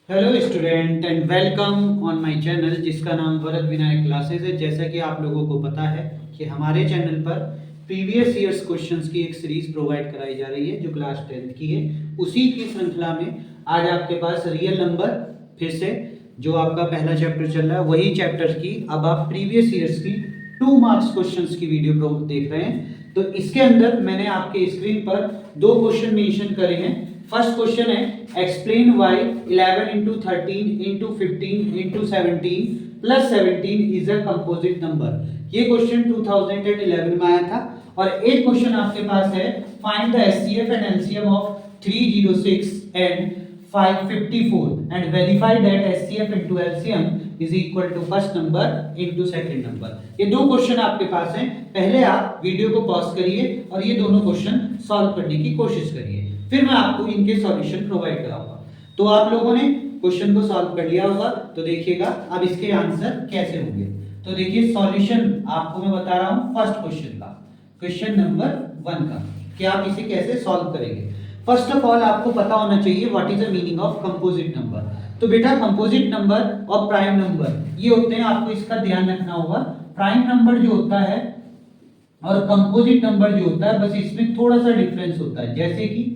Hello student and welcome on my channel जिसका नाम Varad Vinayak classes है। जैसा कि आप लोगों को पता है कि हमारे चैनल पर प्रीवियस ईयर्स क्वेश्चंस की एक सीरीज प्रोवाइड कराई जा रही है जो क्लास 10th की है। उसी की श्रृंखला में आज आपके पास रियल नंबर फिर से जो आपका पहला चैप्टर चल रहा है वही चैप्टर की अब आप प्रीवियस ईयर्स की 2 मार्क्स क्वेश्चंस की वीडियो देख रहे हैं। तो इसके अंदर मैंने आपके स्क्रीन पर दो क्वेश्चन मेंशन करे हैं। फर्स्ट क्वेश्चन है explain why 11 into 13 into 15 into 17 plus 17 is a composite number. ये क्वेश्चन 2011 में आया था। और एक क्वेश्चन आपके पास है find the HCF and LCM of 306 and 554 and verify that HCF into LCM is equal to first number into second number. ये दो क्वेश्चन आपके पास हैं। पहले आप वीडियो को पॉज करिए और ये दोनों क्वेश्चन सॉल्व करने की कोशिश करिए, फिर मैं आपको इनके सॉल्यूशन प्रोवाइड कराऊंगा। तो आप लोगों ने क्वेश्चन को सॉल्व कर लिया होगा, तो देखिएगा अब इसके आंसर कैसे होंगे। तो देखिए सॉल्यूशन आपको मैं बता रहा हूं फर्स्ट क्वेश्चन का, क्वेश्चन नंबर 1 का कि आप इसे कैसे सॉल्व करेंगे। फर्स्ट ऑफ ऑल आपको पता होना चाहिए what is the meaning of composite number. तो बेटा कंपोजिट नंबर और प्राइम नंबर ये होते हैं, आपको इसका ध्यान रखना होगा। प्राइम नंबर जो होता है और कंपोजिट नंबर जो होता है, बस इसमें थोड़ा सा डिफरेंस होता है। जैसे कि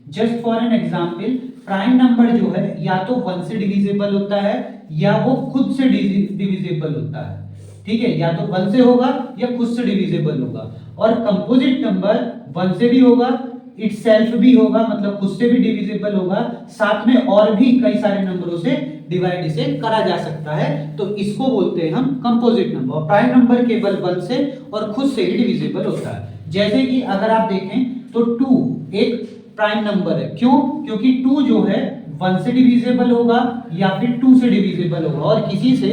just for an example, prime number जो है या तो 1 से डिविजिबल होता है या वो खुद से डिविजिबल होता है। ठीक है, या तो 1 से होगा या खुद से डिविजिबल होगा। और कंपोजिट नंबर 1 से भी होगा, इटसेल्फ भी होगा, मतलब खुद से भी डिविजिबल होगा, साथ में और भी कई सारे नंबरों से डिवाइड इसे करा जा सकता है। तो इसको बोलते हैं हम कंपोजिट नंबर। प्राइम नंबर केवल 1 से और खुद से ही डिविजिबल होता है। जैसे कि अगर आप देखें तो 2 एक प्राइम नंबर है। क्यों? क्योंकि 2 जो है 1 से डिविजिबल होगा या फिर 2 से डिविजिबल होगा, और किसी से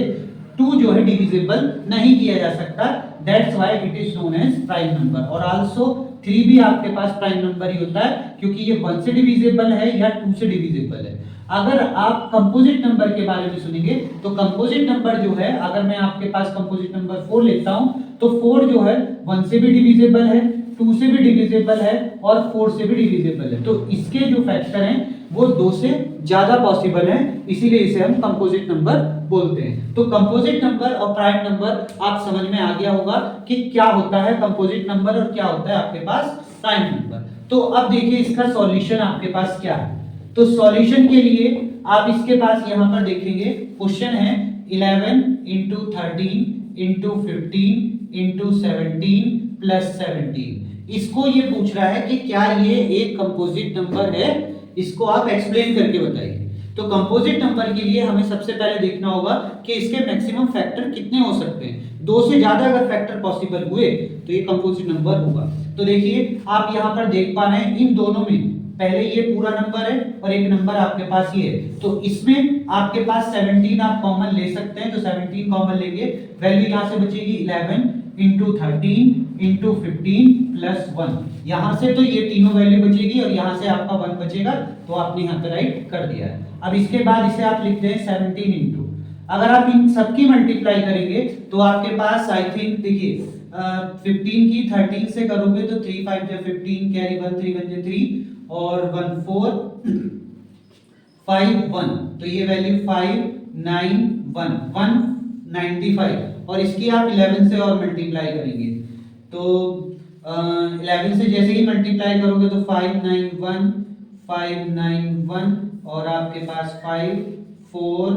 2 जो है डिविजिबल नहीं किया जा सकता। That's why it is known as prime number. और आल्सो 3 भी आपके पास प्राइम नंबर ही होता है क्योंकि ये 1 से डिविजिबल है या 2 से डिविजिबल है। अगर आप कंपोजिट नंबर के बारे में सुनेंगे तो कंपोजिट नंबर जो है, अगर मैं आपके पास कंपोजिट नंबर 4 लेता हूं तो 4 जो है 1 से भी डिविजिबल है, 2 से भी डिविजिबल है और 4 से भी डिविजिबल है। तो इसके जो फैक्टर हैं वो 2 से ज्यादा पॉसिबल हैं, इसीलिए इसे हम कंपोजिट नंबर बोलते हैं। तो कंपोजिट नंबर और प्राइम नंबर आप समझ में आ गया होगा कि क्या होता है कंपोजिट नंबर और क्या होता है आपके पास प्राइम नंबर। तो अब देखिए इसका सॉल्यूशन आपके पास क्या है। तो सॉल्यूशन के लिए आप इसके पास यहां पर देखेंगे क्वेश्चन है 11 इंटू 13 इंटू 15 इंटू 17 प्लस 17। इसको ये पूछ रहा है कि क्या ये एक कंपोजिट नंबर है, इसको आप एक्सप्लेन करके बताइए। तो कंपोजिट नंबर के लिए हमें सबसे पहले देखना होगा कि इसके मैक्सिमम फैक्टर कितने हो सकते हैं। 2 से ज्यादा अगर फैक्टर पॉसिबल हुए तो ये कंपोजिट नंबर होगा। तो देखिए आप यहां पर देख पा रहे हैं इन दोनों में पहले ये पूरा नंबर है और एक नंबर आपके पास ये है। तो इसमें आपके पास 17 आप कॉमन ले सकते हैं, तो 17 कॉमन लेंगे, वैल्यू यहां से बचेगी 11 इंटू 13 इंटू 15 प्लस 1। यहां से तो ये तीनों वैल्यू बचेगी और यहां से आपका 1 बचेगा, तो आपने यहां पे राइट कर दिया है। अब इसके बाद इसे आप लिखते हैं 17 इंटू, अगर आप इन सबकी मल्टीप्लाई करेंगे तो आपके पास आई थिंक देखिए 15 की 13 से करोगे तो 3 5 जा 15, कैरी 1 3 1 जा 3 और 1 4 5 1, तो ये वैल्यू 5 9 1 195। और इसकी आप 11 से और मल्टीप्लाई करेंगे तो 11 से जैसे ही मल्टीप्लाई करोगे तो 591 591 और आपके पास 5 4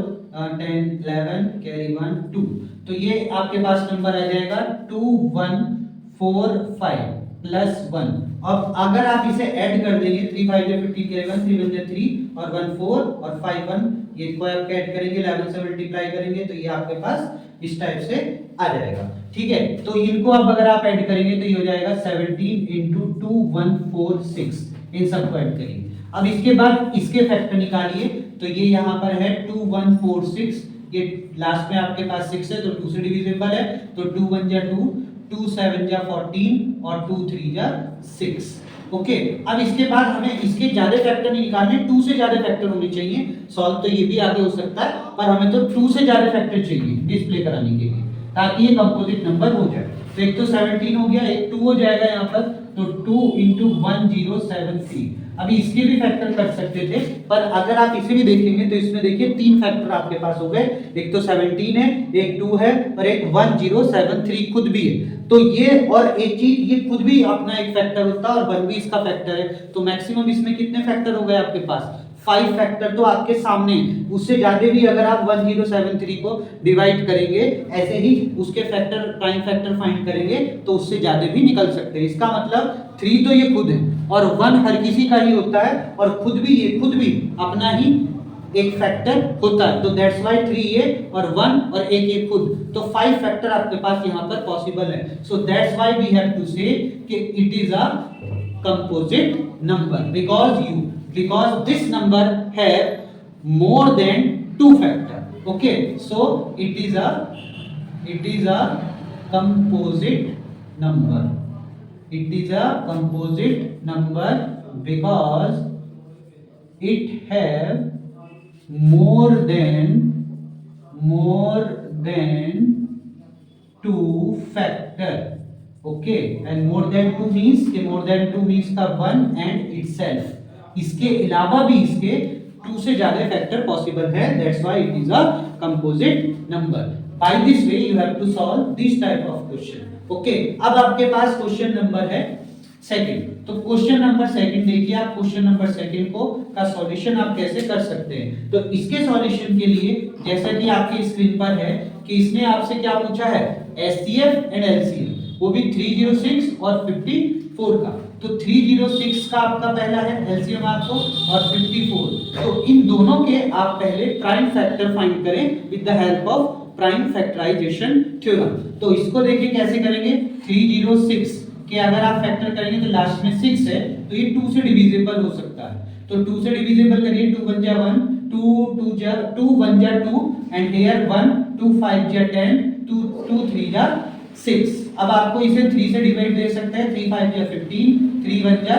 10 11 कैरी 1 2, तो ये आपके पास नंबर आ जाएगा 2145 प्लस 1। अब अगर आप इसे ऐड कर देंगे 3 5 जा 15 कैरी 1 3 1 जा 3 और 1 4 और 5 1, ये को आप ऐड करेंगे 11 से मल्टीप्लाई करेंगे तो ये आपके पास इस टाइप से आ जाएगा। ठीक है, तो इनको अब अगर आप ऐड करेंगे तो ये हो जाएगा 17 इंटू 2146, इन सबको ऐड करेंगे। अब इसके बाद इसके फैक्टर निकालिए, तो ये यहाँ पर है 2146, ये लास्ट में आपके पास 6 है तो 2 से डिविजिबल है, तो 2 1 जा 2 2 7 जा 14 और 2 3 जा 6। ओके, अब इसके बाद हमें इसके ज्यादा फैक्टर नहीं निकालने, 2 से ज्यादा फैक्टर होने चाहिए। सॉल्व तो ये भी आगे हो सकता है पर हमें तो 2 से ज्यादा फैक्टर चाहिए डिस्प्ले कराने के लिए ताकि ये कंपोजिट नंबर हो जाए। तो एक तो 17 हो गया, एक 2 हो जाएगा यहाँ पर, तो 2 इंटू 1073। अभी इसके भी फैक्टर कर सकते थे, पर अगर आप इसे भी देखेंगे तो इसमें देखिए 3 फैक्टर आपके पास हो गए, एक तो 17 है, एक 2 है और एक 1073 खुद भी है। तो ये और एक चीज, ये खुद भी अपना एक फैक्टर होता है और 1 भी इसका फैक्टर है, तो मैक्सिमम इसमें कितने फैक्टर हो गए आपके पास? 5 फैक्टर तो आपके सामने, उससे ज्यादा भी अगर आप 1073 को डिवाइड करेंगे, ऐसे ही उसके फैक्टर, प्राइम फैक्टर फाइंड करेंगे तो उससे ज्यादा भी निकल सकते हैं। इसका मतलब 3 तो ये खुद है और 1 हर किसी का ही होता है और खुद भी ये खुद भी अपना ही एक फैक्टर होता है, तो दैट्स व्हाई 3 ये और 1 और एक ये खुद, तो 5 फैक्टर आपके पास यहाँ पर पॉसिबल है। So that's why we have to say कि it is a composite number because this number have more than 2 factor. Okay, so it is a composite number. It is a composite number because it have more than 2 factor. Okay, and more than 2 means कि more than 2 means का 1 and itself, इसके अलावा भी इसके 2 से ज्यादा factor possible है, that's why it is a composite number. By this way you have to solve this type of question. Okay, अब आपके पास क्वेश्चन नंबर है सेकंड, तो क्वेश्चन नंबर सेकंड देखिए आप, क्वेश्चन नंबर सेकंड को का सॉल्यूशन आप कैसे कर सकते हैं। तो इसके सॉल्यूशन के लिए जैसा कि आपकी स्क्रीन पर है कि इसने आपसे क्या पूछा है, एचसीएफ एंड एलसीएम, वो भी 306 और 54 का। तो 306 का आपका पहला है एलसीएम आपको और 54, तो इन दोनों के आप पहले प्राइम फैक्टर फाइंड करें with the help of prime factorisation theorem. तो इसको देखिए कैसे करेंगे, 306 के अगर आप फैक्टर करेंगे तो लास्ट में 6 है, तो ये 2 से डिविजिबल हो सकता है, तो 2 से डिविजिबल करिए, 2 1 जा 1, 2 1 जा 2 एंड हियर 1, 2 5 जा 10, 2 3 जा 6। अब आपको इसे 3 से डिवाइड दे सकते हैं, 3 5 जा 15, 3 1 जा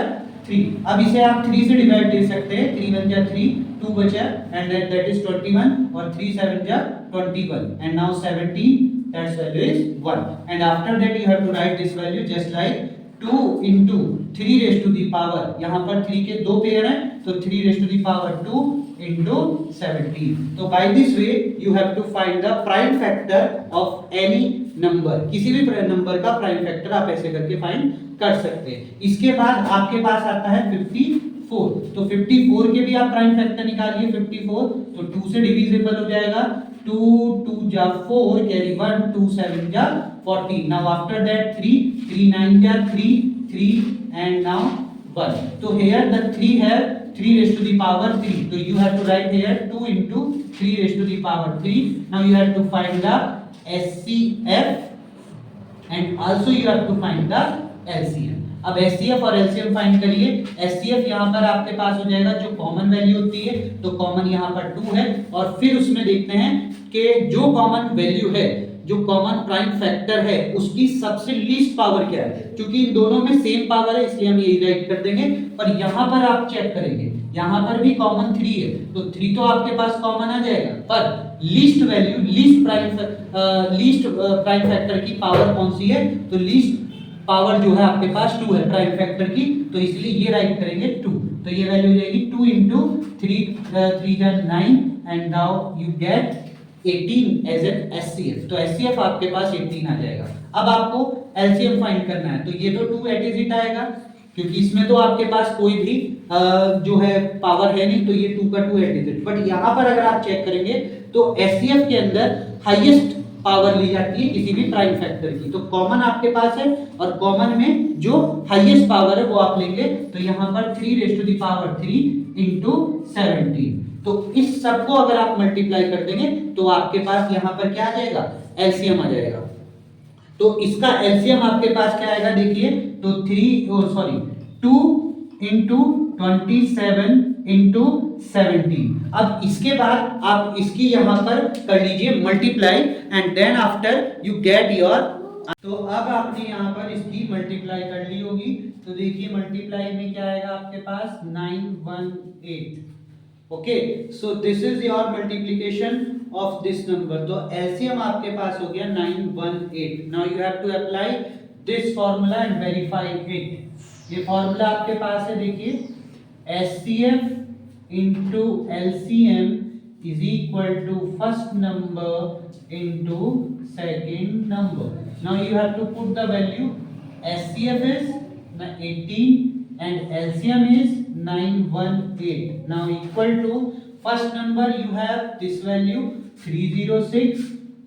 3। अब इसे आप 3 से डिवाइड दे सकते हैं, 3 1 जा 3, 2 बचा एंड दैट इज 21 और 3 7 जा 21 and now 17, that's value is 1 and after that you have to write this value just like 2 into 3 raised to the power, यहाँ पर 3 के दो पेयर हैं तो 3 raised to the power 2 into 17। तो by this way you have to find the prime factor of any number, किसी भी number का प्राइम फैक्टर आप ऐसे करके फाइंड कर सकते हैं। इसके बाद आपके पास आता है 54, तो 54 के भी आप प्राइम फैक्टर निकालिए, 54 तो 2 से डिविजिबल हो जाएगा, 2 2 जा 4 कैरी 1, 2 7 जा 14। नाउ आफ्टर दैट 3 3 9 जा 3 3 एंड नाउ 1। तो here the 3 है 3 raised to the power 3, so you have to write here 2 into 3 raised to the power 3। now you have to find the SCF and also you have to find the LCM। अब SCF और LCM find करिए। SCF यहाँ पर आपके पास हो जाएगा जो कॉमन वैल्यू होती है, तो कॉमन यहाँ पर 2 है और फिर उसमें देखते हैं कि जो कॉमन वैल्यू है, जो कॉमन प्राइम फैक्टर है, उसकी सबसे लीस्ट पावर क्या है। क्योंकि इन दोनों में सेम पावर है इसलिए हम यही राइट कर देंगे, पर यहाँ पर आप चेक करेंगे, यहाँ पर भी कॉमन 3 है, तो 3 तो आपके पास कॉमन आ जाएगा, पर least value, least prime factor की पावर कौन सी है, तो लीस्ट पावर जो है आपके पास 2 है प्राइम फैक्टर की, तो इसलिए ये राइट करेंगे 2, तो ये वैल्यू हो जाएगी 2 into 3 जा 9 and now you get 18 as an HCF. तो एचसीएफ आपके पास 18 आ जाएगा। अब आपको एलसीएम फाइंड करना है, तो ये तो 2 एट इज इट आएगा क्योंकि इसमें तो आपके पास कोई भी जो है पावर है नहीं, तो ये 2 का 2 एट इज इट। बट यहाँ पर अगर आप चेक करेंगे तो एचसीएफ के अंदर हाईएस्ट पावर ली जाती है किसी भी प्राइम फैक्टर की, तो कॉमन आपके पास है और कॉमन में जो हाईएस्ट पावर है वो आप लेंगे, तो यहाँ पर 3 raised to the power 3 into 17। तो इस सब को अगर आप मल्टीप्लाई कर देंगे तो आपके पास यहाँ पर क्या आ जाएगा, एलसीएम आ जाएगा। तो इसका एलसीएम आपके पास क्या आएगा देखिए, तो 2 into 27 into 17। अब इसके बाद आप इसकी यहाँ पर कर लीजिए multiply and then after you get your. तो अब आपने यहाँ पर इसकी मल्टीप्लाई कर ली होगी, तो देखिए मल्टीप्लाई में क्या आएगा आपके पास 918। Okay, so this is your multiplication of this number. तो एलसीएम आपके पास हो गया 918। Now you have to apply this formula and verify it. ये फॉर्मूला आपके पास है देखिए HCF into LCM is equal to first number into second number. Now you have to put the value. HCF is 18 and LCM is 918. Now equal to first number you have this value 306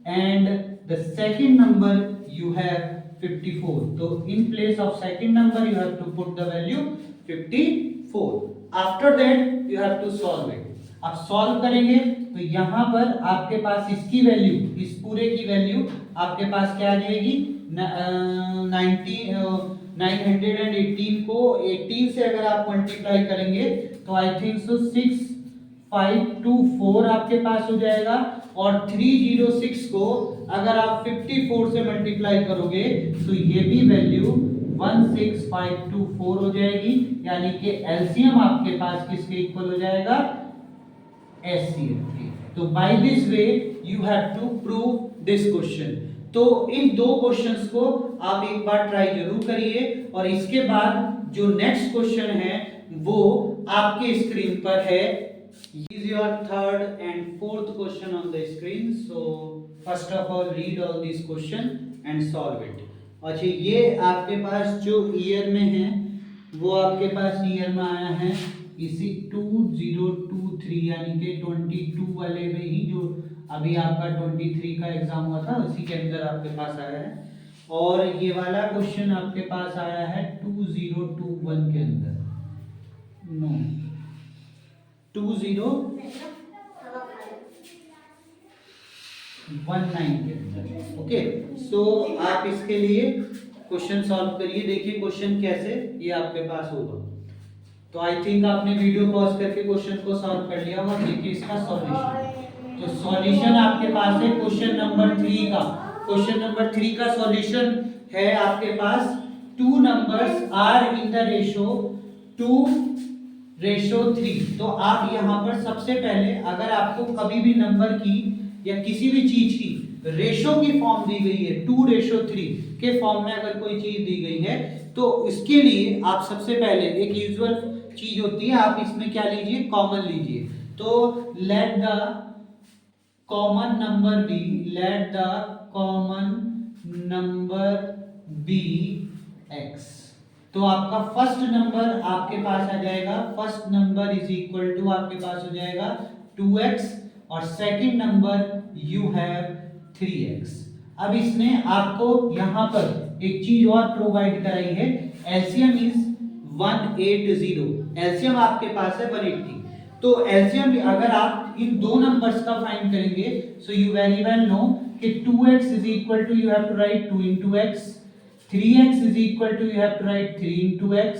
and the second number you have 54. So in place of second number you have to put the value 54. After that you have to solve it. अब solve करेंगे तो यहाँ पर आपके पास इसकी value, इस पूरे की वैल्यू आपके पास क्या आ जाएगी 918 को 18 से अगर आप मल्टीप्लाई करेंगे तो आई थिंक सो 6524 आपके पास हो जाएगा और 306 को अगर आप 54 से मल्टीप्लाई करोगे तो ये भी वैल्यू 16524 हो जाएगी, यानी कि एलसीएम आपके पास किसके इक्वल हो जाएगा HCF के। तो by this way you have to prove this question. तो इन दो क्वेश्चंस को आप एक बार ट्राई जरूर करिए और इसके बाद जो नेक्स्ट क्वेश्चन है वो आपके स्क्रीन पर है। Is your third and fourth question on the screen. So first of all read all these question and solve it. अच्छा, ये आपके पास जो ईयर में है वो आपके पास ईयर में आया है इसी 2023 यानी कि 22 वाले में ही, जो अभी आपका 23 का एग्जाम हुआ था उसी के अंदर आपके पास आया है। और ये वाला क्वेश्चन आपके पास आया है 2021 के अंदर, नो 2019 के अंदर। ओके, सो आप इसके लिए क्वेश्चन सॉल्व करिए। देखिए क्वेश्चन कैसे ये आपके पास होगा। तो आई थिंक आपने वीडियो पॉज करके क्वेश्चन को सॉल्व कर लिया होगा। देखिए इसका सॉल्यूशन, तो सॉल्यूशन आपके पास है क्वेश्चन नंबर 3 का। क्वेश्चन नंबर 3 का सॉल्यूशन है आपके पास 2 numbers are in the ratio 2:3। तो आप यहाँ पर सबसे पहले अगर आपको कभी भी नंबर की या किसी भी चीज की रेशो की फॉर्म दी गई है 2:3 के फॉर्म में अगर कोई चीज दी गई है तो इसके लिए आप सबसे पहले एक यूजुअल चीज होती है, आप इसमें क्या लीजिए, कॉमन लीजिए। तो let the common number be x। तो आपका फर्स्ट नंबर आपके पास आ जाएगा, first number is equal to आपके पास हो जाएगा 2x और second number you have 3x। अब इसने आपको यहाँ पर एक चीज और प्रोवाइड कराई है, एलसीएम इज 180। एलसीएम आपके पास है 180। तो एलसीएम अगर आप इन दो नंबर्स का फाइंड करेंगे so you very well know कि 2x is equal to you have to write 2 into x, 3x is equal to you have to write 3 into x।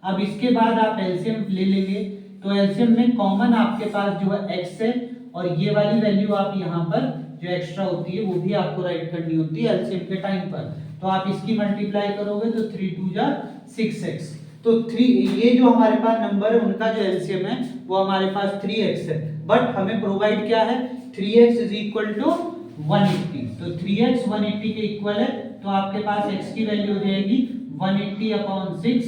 अब इसके बाद आप एलसीएम ले लेंगे तो एलसीएम में कॉमन आपके पास जो है x है और ये वाली वैल्यू आप यहाँ पर जो एक्स्ट्रा होती है वो भी आपको राइट करनी होती है एलसीएम के टाइम पर। तो आप इसकी मल्टीप्लाई करोगे तो 3 2 जा 6x। तो 3 ये जो हमारे पास नंबर है उनका जो एलसीएम है वो हमारे पास 3x है, बट हमें प्रोवाइड क्या है 3x इज इक्वल टू 180। तो 3x 180 के इक्वल है, तो आपके पास x की वैल्यू हो जाएगी 180/6।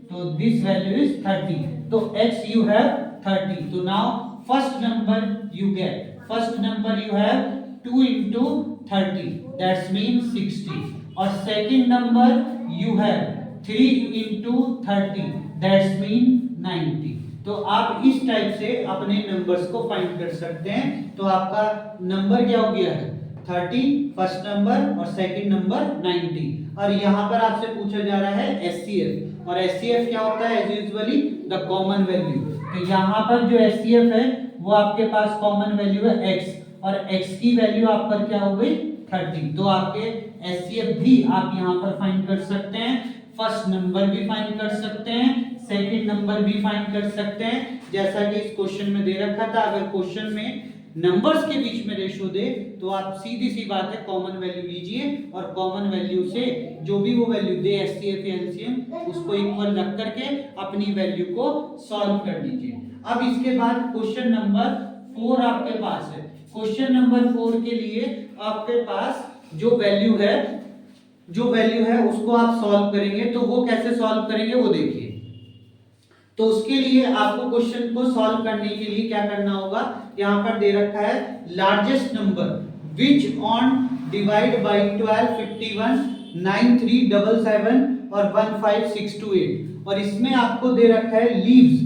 तो दिस वैल्यू इज 30। तो x you have 30। तो now first number you get, first number you have 2 into 30 that's means 60 और second number you have 3 into 30 that's mean 90। तो आप इस टाइप से अपने नंबर्स को फाइंड कर सकते हैं। तो आपका नंबर क्या हो गया है 30 फर्स्ट नंबर और सेकंड नंबर 90। और यहाँ पर आपसे पूछा जा रहा है एचसीएफ, और एचसीएफ क्या होता है as usually the common value. तो यहाँ पर जो एचसीएफ है वो आपके पास कॉमन वैल्यू है x और x की वैल्यू आप पर क्या हो गई 30। तो आपके एचसीएफ भी आप यहाँ पर फाइंड कर सकते हैं, फर्स्ट नंबर भी फाइंड कर सकते हैं, सेकंड नंबर भी फाइंड कर सकते हैं, जैसा कि इस क्वेश्चन में दे रखा था। अगर क्वेश्चन में नंबर्स के बीच में रेशो दे तो आप सीधी सी बात है कॉमन वैल्यू लीजिए और कॉमन वैल्यू से जो भी वो वैल्यू दे एचसीएफ या एलसीएम उसको इक्वल रख करके अपनी वैल्यू को सॉल्व कर लीजिए। अब इसके बाद क्वेश्चन नंबर 4 आपके पास है। क्वेश्चन नंबर 4 के लिए आपके पास जो वैल्यू है उसको आप सॉल्व करेंगे। तो वो कैसे सॉल्व करेंगे वो देखिए। तो उसके लिए आपको क्वेश्चन को सॉल्व करने के लिए क्या करना होगा, यहाँ पर दे रखा है largest number which on divide by 12, 51, 9, 3, 7, 7 और 1, 5, 6, 2, 8 और इसमें आपको दे रखा है लीव्स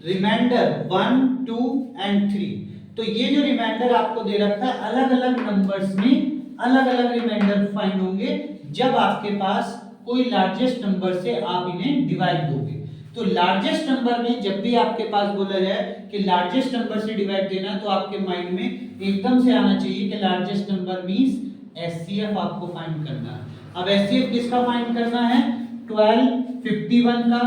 रिमाइंडर 1, 2 एंड 3। तो ये जो रिमाइंडर आपको दे रखा है अलग अलग नंबर्स में अलग अलग रिमाइंडर फाइंड होंगे जब आपके पास कोई लार्जेस्ट नंबर से आप इन्हें डिवाइड दोगे। तो लार्जेस्ट नंबर में जब भी आपके पास बोला जाए कि लार्जेस्ट नंबर से डिवाइड देना, तो आपके माइंड में एकदम से आना चाहिए कि लार्जेस्ट नंबर मींस एचसीएफ आपको फाइंड करना है। अब एचसीएफ किसका फाइंड करना है, 12, 51 का,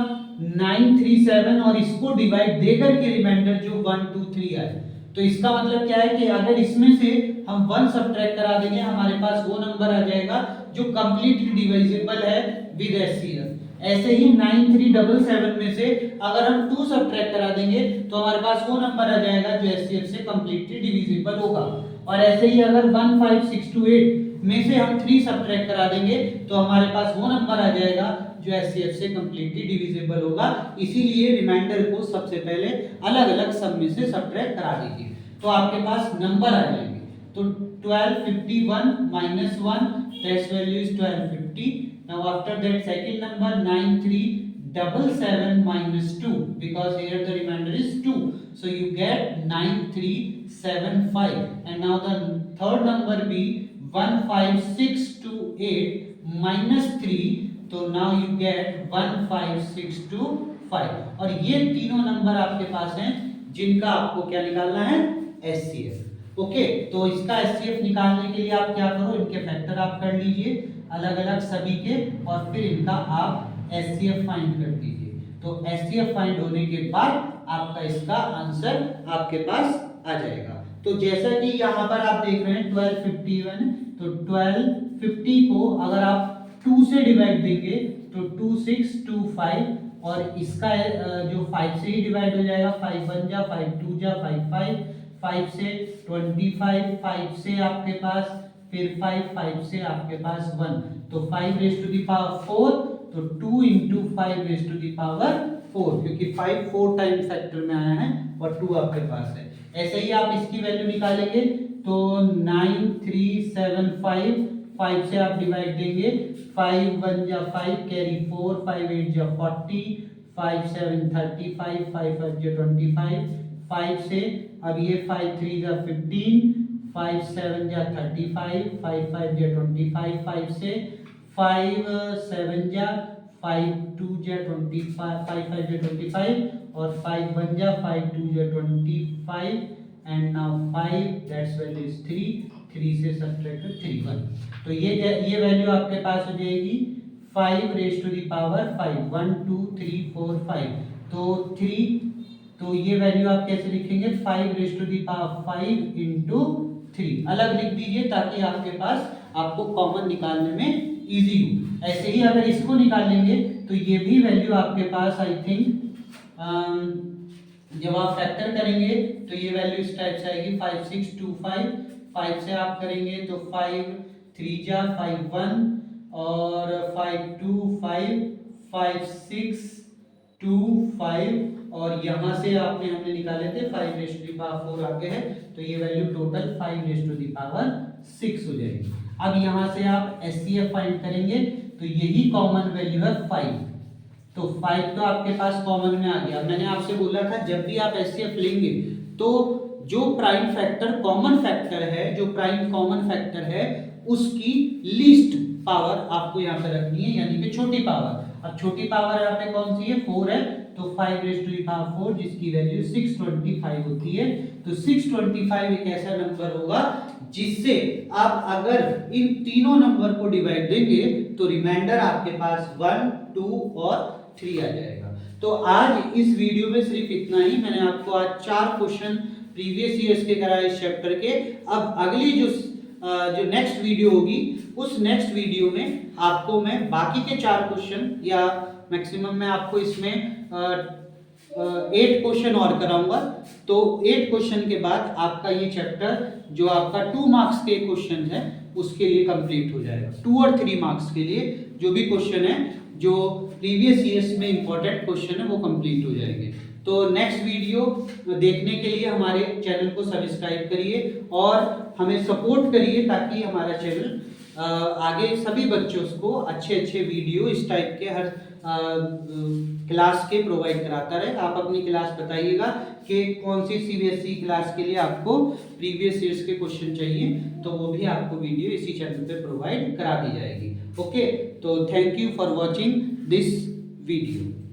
9, 3, 7 और इसको डिवाइड देकर के रिमाइंडर जो 1, 2, 3 आए। तो इसका मतलब क्या है कि अगर इसमें से हम 1 सब्ट्रैक्ट करा देंगे हमारे पास वो नंबर आ जाएगा जो कंप्लीटली डिविजिबल है विद एचसीएफ। ऐसे ही 9377 में से अगर हम 2 सब्ट्रैक्ट करा देंगे तो हमारे पास वो नंबर आ जाएगा जो एचसीएफ से कंप्लीटली डिविजिबल होगा। और ऐसे ही अगर 15628 में से हम 3 सब्ट्रैक्ट करा देंगे तो हमारे पास वो नंबर आ जाएगा जो एचसीएफ से कंप्लीटली डिविजिबल होगा। इसीलिए रिमाइंडर को सबसे पहले अलग अलग सब में से सब्ट्रैक्ट करा दीजिए तो आपके पास नंबर आ जाएंगे। तो 1251 minus 1, test value is 1250. Now after that second number 9377 minus 2, because here the remainder is 2, so you get 9375. And now the third number be 15628 minus 3, तो now you get 15625। और ये तीनों नंबर आपके पास हैं जिनका आपको क्या निकालना है, एचसीएफ। ओके, तो इसका एचसीएफ निकालने के लिए आप क्या करो, इनके फैक्टर आप कर लीजिए अलग अलग सभी के और फिर इनका आप एचसीएफ फाइंड कर दीजिए। तो एचसीएफ फाइंड होने के बाद आपका इसका आंसर आपके पास आ जाएगा। तो जैसा कि यहाँ पर आप देख रहे हैं 1251, तो 1250 को अगर आप 2 से डिवाइड देंगे तो 2625 और इसका जो 5 से ही डिवाइड हो जाएगा, 5 1 जा 5 2 जा 5 5, 5 से 25, 5 से आपके पास फिर 5 से आपके पास 1, तो 5 रेज़ टू द पावर 4, तो 2 into 5 raise to the power 4, क्योंकि 5 4 टाइम फैक्टर में आया है और 2 आपके पास है। ऐसे ही आप इसकी वैल्यू निकालेंगे तो 9375, 5 से आप डिवाइड देंगे, 5 1 जा 5 कैरी 4, 5 8 जा 40, 5 7 35, 5 5 जा 25, 5 से अब ये 5 3 जा 15, 5 7 जा 35, 5 5 जा 25, 5 से 5 7 जा 5 2 जा 25, 5 5 जा 25 और 5 1 जा 5 2 जा 25 and now 5 that's value is 3 से सब्ट्रैक्ट 3 1। तो ये वैल्यू आपके पास हो जाएगी 5 रेज़ टू द पावर 5, 1 2 3 4 5, तो 3, तो ये वैल्यू आप कैसे लिखेंगे, 5 raise to the power 5 into 3 अलग लिख दीजिए ताकि आपके पास आपको कॉमन निकालने में इजी हो। ऐसे ही अगर इसको निकालेंगे तो ये भी वैल्यू आपके पास आई थिंक जब आप फैक्टर करेंगे तो ये वैल्यू इस टाइप से आएगी 5625, 5 से आप करेंगे तो 5 3 जा 5 1 और 5 2 5 5 6 2 5 और यहाँ से हमने निकाले थे 5 रेज़ टू द पावर 4 आगे है, तो ये value total 5 raise to the power 6 हो जाएगी। अब यहाँ से आप एचसीएफ फाइंड करेंगे तो यही कॉमन वैल्यू है 5, तो 5 तो आपके पास कॉमन में आ गया। मैंने आपसे बोला था जब भी आप एचसीएफ लेंगे तो जो प्राइम फैक्टर कॉमन फैक्टर है, जो प्राइम कॉमन फैक्टर है उसकी लीस्ट पावर आपको यहाँ पे रखनी है, यानी कि छोटी पावर। अब छोटी पावर यहाँ पे कौन सी है, 4 है, तो 5 रेज़ टू द पावर 4 जिसकी वैल्यू 625 होती है। तो 625 एक ऐसा नंबर होगा जिससे आप अगर इन तीनों नंबर को डिवाइड देंगे तो रिमाइंडर आपके पास 1 2 और 3 आ जाएगा। तो आज इस वीडियो में सिर्फ इतना ही। मैंने आपको आज 4 क्वेश्चन प्रीवियस ईयर्स के कराए इस चैप्टर के। अब अगली जो नेक्स्ट वीडियो होगी उस नेक्स्ट वीडियो में आपको मैं बाकी के 4 क्वेश्चन या मैक्सिमम मैं आपको इसमें 8 क्वेश्चन और कराऊंगा। तो 8 क्वेश्चन के बाद आपका ये चैप्टर जो आपका 2 मार्क्स के क्वेश्चन है उसके लिए कंप्लीट हो जाएगा। 2 और 3 मार्क्स के लिए जो भी क्वेश्चन है, जो प्रीवियस ईयर्स में इंपॉर्टेंट क्वेश्चन है, वो कंप्लीट हो जाएंगे। तो नेक्स्ट वीडियो देखने के लिए हमारे चैनल को सब्सक्राइब करिए और हमें सपोर्ट करिए, ताकि हमारा चैनल आगे सभी बच्चों को अच्छे अच्छे वीडियो इस टाइप के हर क्लास के प्रोवाइड कराता रहे। आप अपनी क्लास बताइएगा कि कौन सी सीबीएसई क्लास के लिए आपको प्रीवियस ईयर्स के क्वेश्चन चाहिए, तो वो भी आपको वीडियो इसी चैनल पे प्रोवाइड करा दी जाएगी। ओके, तो thank you for watching this video.